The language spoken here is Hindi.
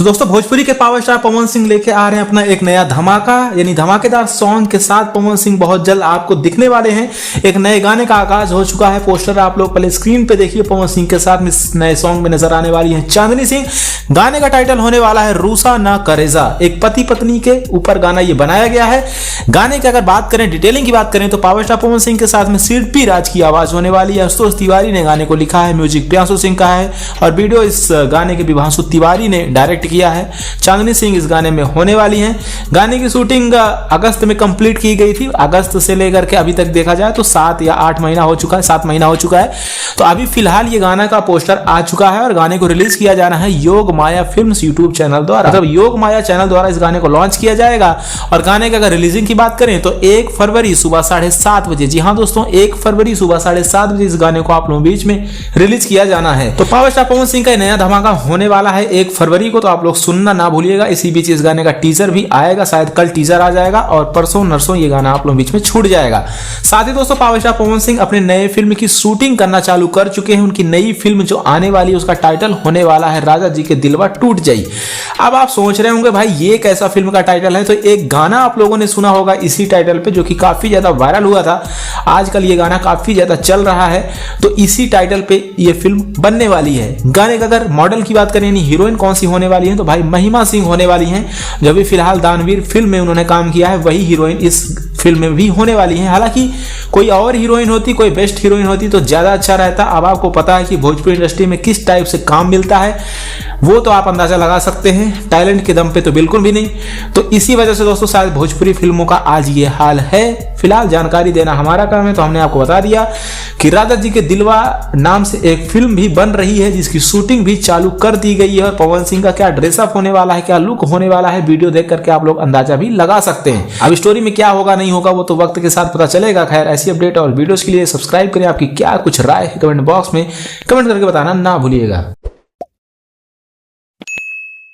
दोस्तों भोजपुरी के पावर स्टार पवन सिंह लेके आ रहे हैं अपना एक नया धमाका यानी धमाकेदार सॉन्ग के साथ पवन सिंह बहुत जल्द आपको दिखने वाले हैं। एक नए गाने का आगाज हो चुका है। पोस्टर आप लोग पहले स्क्रीन पे देखिए। पवन सिंह के साथ इस नए सॉन्ग में नजर आने वाली है चांदनी सिंह। गाने का टाइटल होने वाला है रूसा ना करेजा। एक पति पत्नी के ऊपर गाना ये बनाया गया है। गाने की अगर बात करें, डिटेलिंग की बात करें तो पावर स्टार पवन सिंह के साथ में शिल्पी राज की आवाज होने वाली है। आशुतोष तिवारी ने गाने को लिखा है, म्यूजिक प्रियांशु सिंह का है और वीडियो इस गाने के विभांशु तिवारी ने डायरेक्ट किया है। चांदनी सिंह इस गाने में होने वाली हैं। गाने की शूटिंग अगस्त में कंप्लीट की गई थी। अगस्त से लेकर के अभी तक देखा जाए तो 7 या 8 महीना हो चुका है, 7 महीना हो चुका है। तो अभी फिलहाल ये गाना का पोस्टर आ चुका है और गाने को रिलीज किया जाना है योग माया फिल्म्स यूट्यूब चैनल द्वारा। मतलब योग माया चैनल द्वारा इस गाने को लॉन्च किया जाएगा। और गाने की अगर रिलीजिंग की बात करें तो 1 फरवरी सुबह 7:30 बजे, जी हाँ दोस्तों 1 फरवरी सुबह 7:30 बजे इस गाने को आप लोगों बीच में रिलीज किया जाना है। तो पावर स्टार पवन सिंह का नया धमाका होने वाला है 1 फरवरी को, तो आप लोग सुनना ना भूलिएगा। इसी बीच इस गाने का टीजर भी आएगा, शायद कल टीजर आ जाएगा और परसों नरसों ये गाना आप लोगों बीच में छूट जाएगा। साथ ही दोस्तों पावर स्टार पवन सिंह अपने नए फिल्म की शूटिंग करना चालू कर चुके हैं। उनकी नई फिल्म जो आने वाली है उसका टाइटल होने वाला है राजा जी के दिलवा टूट जाई। अब आप सोच रहे होंगे भाई ये कैसा फिल्म का टाइटल है, तो एक गाना आप लोगों ने सुना होगा इसी टाइटल पे जो कि काफी ज्यादा वायरल हुआ था। आजकल ये गाना काफी ज्यादा चल रहा है, तो इसी टाइटल पे ये फिल्म बनने वाली है। गाने का अगर मॉडल की बात करें, हीरोइन कौन सी होने वाली है, तो भाई महिमा सिंह होने वाली हैं। जो भी फिलहाल दानवीर फिल्म में उन्होंने काम किया है वही हीरोइन इस फिल्म में भी होने वाली है। हालांकि कोई और हीरोइन होती, कोई बेस्ट हीरोइन होती तो ज्यादा अच्छा रहता। अब आपको पता है कि भोजपुरी इंडस्ट्री में किस टाइप से काम मिलता है, वो तो आप अंदाजा लगा सकते हैं। टैलेंट के दम पे तो बिल्कुल भी नहीं। तो इसी वजह से दोस्तों शायद भोजपुरी फिल्मों का आज ये हाल है। फिलहाल जानकारी देना हमारा काम है, तो हमने आपको बता दिया कि राजा जी के दिलवा नाम से एक फिल्म भी बन रही है जिसकी शूटिंग भी चालू कर दी गई है। और पवन सिंह का क्या ड्रेसअप होने वाला है, क्या लुक होने वाला है, वीडियो देख करके आप लोग अंदाजा भी लगा सकते हैं। अब स्टोरी में क्या होगा नहीं होगा वो तो वक्त के साथ पता चलेगा। खैर ऐसी अपडेट और वीडियोस के लिए सब्सक्राइब करें। आपकी क्या कुछ राय है कमेंट बॉक्स में कमेंट करके बताना ना भूलिएगा।